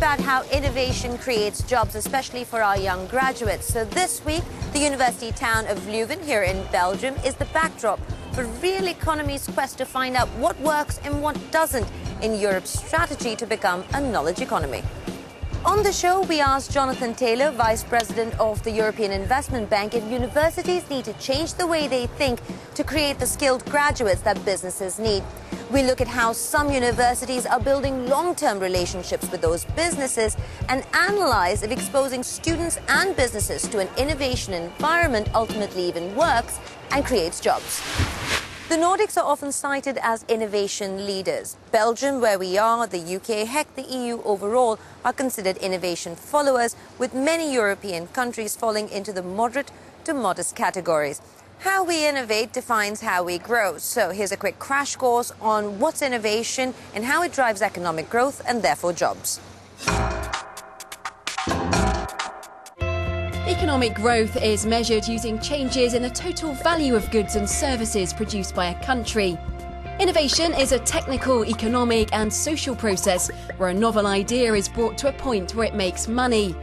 about how innovation creates jobs, especially for our young graduates. So this week, the university town of Leuven here in Belgium is the backdrop for real economy's quest to find out what works and what doesn't in Europe's strategy to become a knowledge economy. On the show, we asked Jonathan Taylor, Vice President of the European Investment Bank, if universities need to change the way they think to create the skilled graduates that businesses need. We look at how some universities are building long-term relationships with those businesses and analyze if exposing students and businesses to an innovation environment ultimately even works and creates jobs. The Nordics are often cited as innovation leaders. Belgium, where we are, the UK, heck, the EU overall, are considered innovation followers, with many European countries falling into the moderate to modest categories. How we innovate defines how we grow. So here's a quick crash course on what's innovation and how it drives economic growth and therefore jobs. Economic growth is measured using changes in the total value of goods and services produced by a country. Innovation is a technical, economic and social process where a novel idea is brought to a point where it makes money.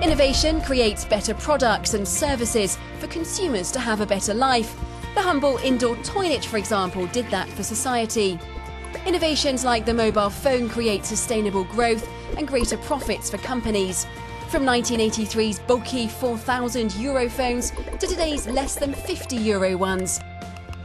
Innovation creates better products and services for consumers to have a better life. The humble indoor toilet, for example, did that for society. Innovations like the mobile phone create sustainable growth and greater profits for companies. From 1983's bulky €4,000 phones to today's less than €50 ones.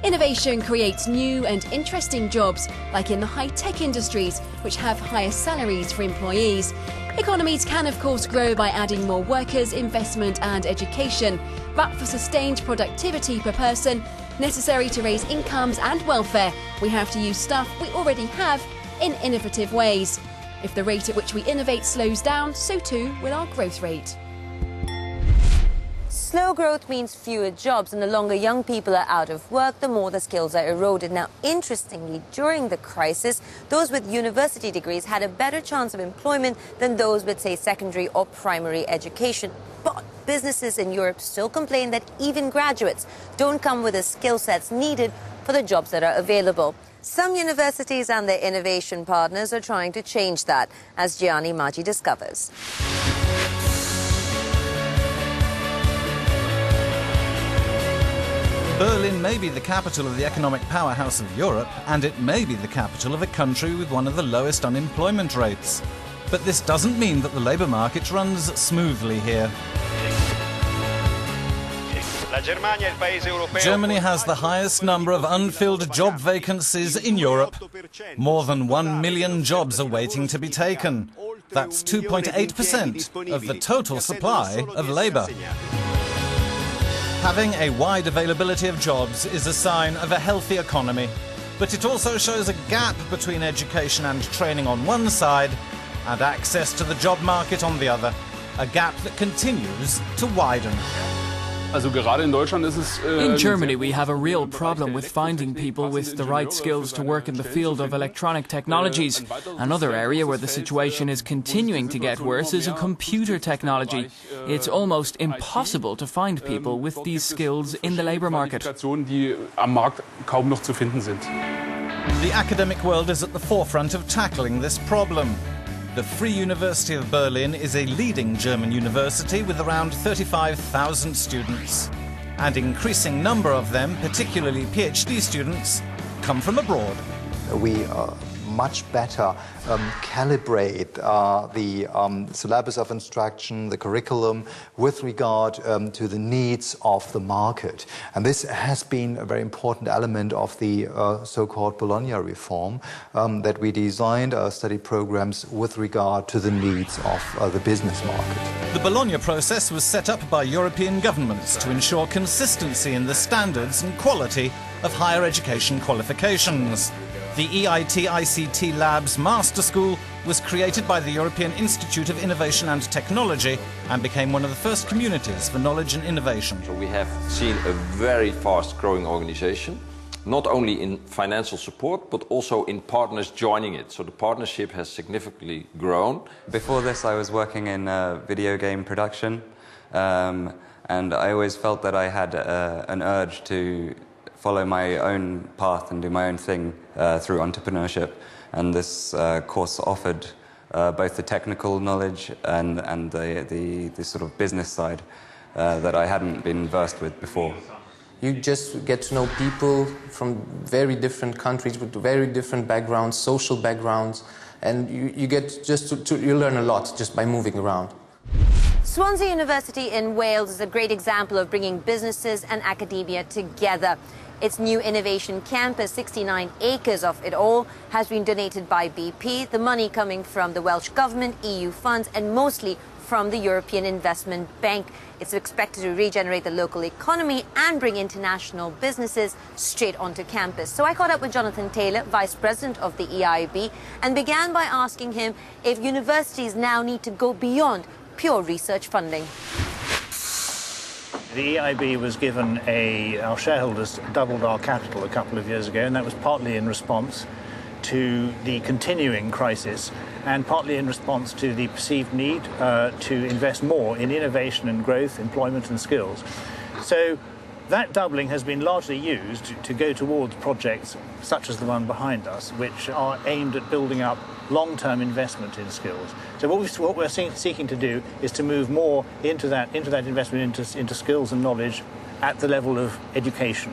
Innovation creates new and interesting jobs, like in the high-tech industries, which have higher salaries for employees. Economies can, of course, grow by adding more workers, investment and education. But for sustained productivity per person, necessary to raise incomes and welfare, we have to use stuff we already have in innovative ways. If the rate at which we innovate slows down, so too will our growth rate. Slow growth means fewer jobs, and the longer young people are out of work, the more the skills are eroded. Now, interestingly, during the crisis, those with university degrees had a better chance of employment than those with, say, secondary or primary education. But businesses in Europe still complain that even graduates don't come with the skill sets needed for the jobs that are available. Some universities and their innovation partners are trying to change that, as Gianni Maggi discovers. Berlin may be the capital of the economic powerhouse of Europe, and it may be the capital of a country with one of the lowest unemployment rates. But this doesn't mean that the labour market runs smoothly here. Germany has the highest number of unfilled job vacancies in Europe. More than 1 million jobs are waiting to be taken. That's 2.8% of the total supply of labour. Having a wide availability of jobs is a sign of a healthy economy, but it also shows a gap between education and training on one side and access to the job market on the other, a gap that continues to widen. In Germany, we have a real problem with finding people with the right skills to work in the field of electronic technologies. Another area where the situation is continuing to get worse is in computer technology. It's almost impossible to find people with these skills in the labour market. The academic world is at the forefront of tackling this problem. The Free University of Berlin is a leading German university with around 35,000 students. An increasing number of them, particularly PhD students, come from abroad. We much better calibrate the syllabus of instruction, the curriculum, with regard to the needs of the market. And this has been a very important element of the so-called Bologna reform, that we designed our study programs with regard to the needs of the business market. The Bologna process was set up by European governments to ensure consistency in the standards and quality of higher education qualifications. The EIT-ICT Labs Master School was created by the European Institute of Innovation and Technology and became one of the first communities for knowledge and innovation. So we have seen a very fast-growing organization, not only in financial support, but also in partners joining it. So the partnership has significantly grown. Before this, I was working in video game production, and I always felt that I had an urge to follow my own path and do my own thing through entrepreneurship. And this course offered both the technical knowledge and the sort of business side that I hadn't been versed with before. You just get to know people from very different countries with very different backgrounds, social backgrounds, and you get you learn a lot just by moving around. Swansea University in Wales is a great example of bringing businesses and academia together. Its new innovation campus, 69 acres of it all, has been donated by BP, the money coming from the Welsh Government, EU funds, and mostly from the European Investment Bank. It's expected to regenerate the local economy and bring international businesses straight onto campus. So I caught up with Jonathan Taylor, Vice President of the EIB, and began by asking him if universities now need to go beyond pure research funding. The EIB was given our shareholders doubled our capital a couple of years ago, and that was partly in response to the continuing crisis and partly in response to the perceived need to invest more in innovation and growth, employment and skills. So that doubling has been largely used to go towards projects such as the one behind us, which are aimed at building up long-term investment in skills. So what we're seeking to do is to move more into that investment into skills and knowledge at the level of education.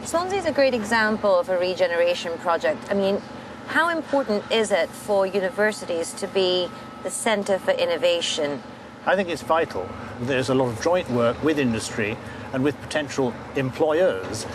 Swansea is a great example of a regeneration project. I mean, how important is it for universities to be the centre for innovation? I think it's vital. There's a lot of joint work with industry and with potential employers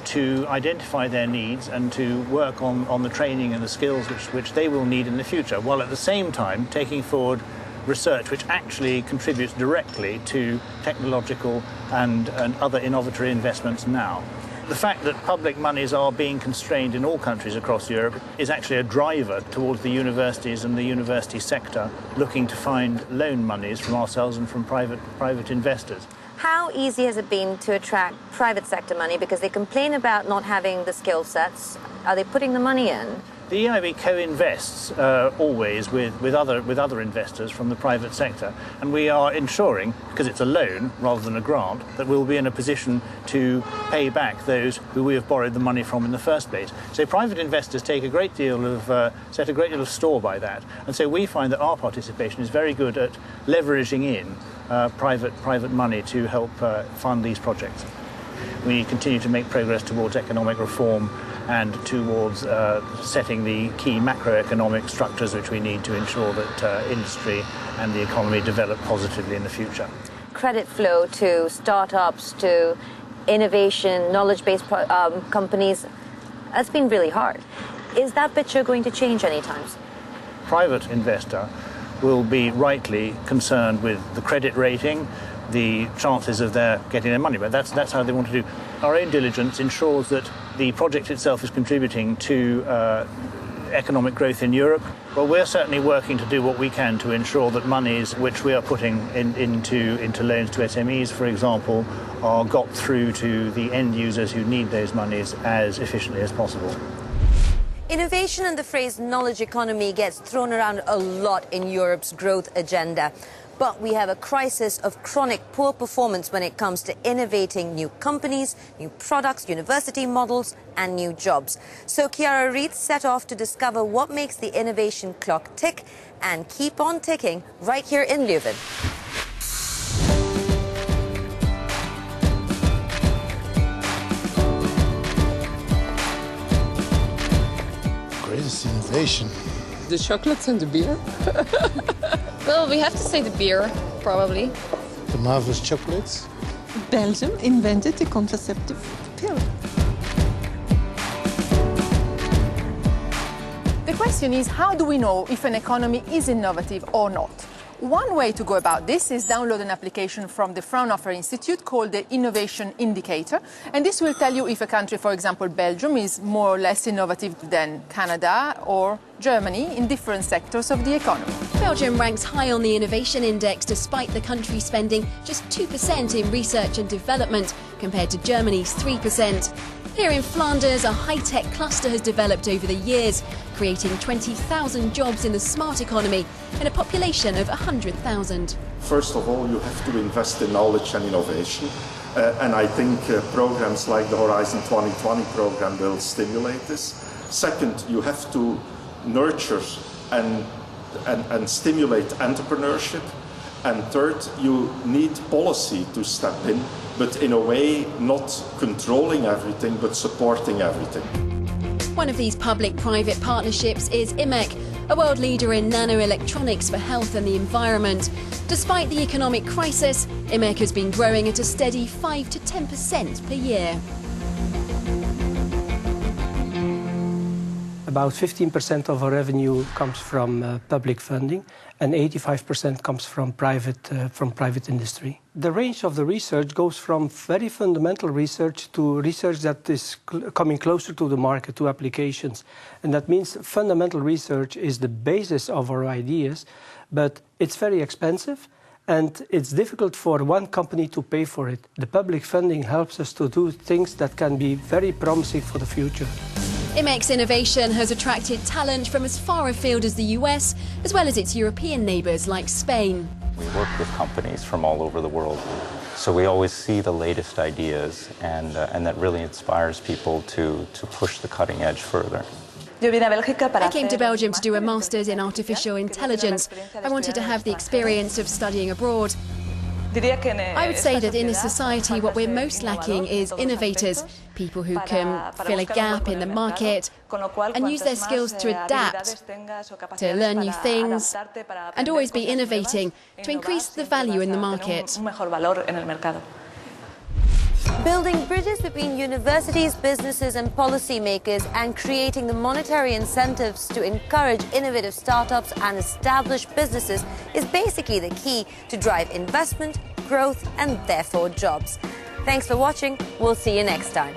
to identify their needs and to work on the training and the skills which they will need in the future, while at the same time taking forward research which actually contributes directly to technological and other innovatory investments now. The fact that public monies are being constrained in all countries across Europe is actually a driver towards the universities and the university sector looking to find loan monies from ourselves and from private investors. How easy has it been to attract private sector money? Because they complain about not having the skill sets. Are they putting the money in? The EIB co-invests always with other investors from the private sector, and we are ensuring, because it's a loan rather than a grant, that we'll be in a position to pay back those who we have borrowed the money from in the first place. So private investors set a great deal of store by that, and so we find that our participation is very good at leveraging in private money to help fund these projects. We continue to make progress towards economic reform and towards setting the key macroeconomic structures which we need to ensure that industry and the economy develop positively in the future. Credit flow to startups, to innovation, knowledge-based companies, that's been really hard. Is that picture going to change anytime soon? Private investor will be rightly concerned with the credit rating, the chances of their getting their money back. That's how they want to do. Our own diligence ensures that the project itself is contributing to economic growth in Europe. Well, we're certainly working to do what we can to ensure that monies which we are putting into loans to SMEs, for example, are got through to the end users who need those monies as efficiently as possible. Innovation and the phrase knowledge economy gets thrown around a lot in Europe's growth agenda. But we have a crisis of chronic poor performance when it comes to innovating new companies, new products, university models and new jobs. So Chiara Reed set off to discover what makes the innovation clock tick and keep on ticking right here in Leuven. Greatest innovation. The chocolates and the beer. Well, we have to say the beer, probably. The marvelous chocolates. Belgium invented the contraceptive pill. The question is, how do we know if an economy is innovative or not? One way to go about this is download an application from the Fraunhofer Institute called the Innovation Indicator, and this will tell you if a country, for example Belgium, is more or less innovative than Canada or Germany in different sectors of the economy. Belgium ranks high on the Innovation Index despite the country spending just 2% in research and development compared to Germany's 3%. Here in Flanders, a high-tech cluster has developed over the years, creating 20,000 jobs in the smart economy in a population of 100,000. First of all, you have to invest in knowledge and innovation. And I think programs like the Horizon 2020 program will stimulate this. Second, you have to nurture and and stimulate entrepreneurship. And third, you need policy to step in, but in a way not controlling everything, but supporting everything. One of these public-private partnerships is IMEC, a world leader in nanoelectronics for health and the environment. Despite the economic crisis, IMEC has been growing at a steady 5 to 10% per year. About 15% of our revenue comes from public funding and 85% comes from private industry. The range of the research goes from very fundamental research to research that is coming closer to the market, to applications. And that means fundamental research is the basis of our ideas, but it's very expensive and it's difficult for one company to pay for it. The public funding helps us to do things that can be very promising for the future. IMEC's innovation has attracted talent from as far afield as the US, as well as its European neighbours like Spain. We work with companies from all over the world, so we always see the latest ideas, and that really inspires people to push the cutting edge further. I came to Belgium to do a master's in artificial intelligence. I wanted to have the experience of studying abroad. I would say that in a society what we're most lacking is innovators, people who can fill a gap in the market and use their skills to adapt, to learn new things and always be innovating to increase the value in the market. Building bridges between universities, businesses and policymakers and creating the monetary incentives to encourage innovative startups and established businesses is basically the key to drive investment, growth and therefore jobs. Thanks for watching. We'll see you next time.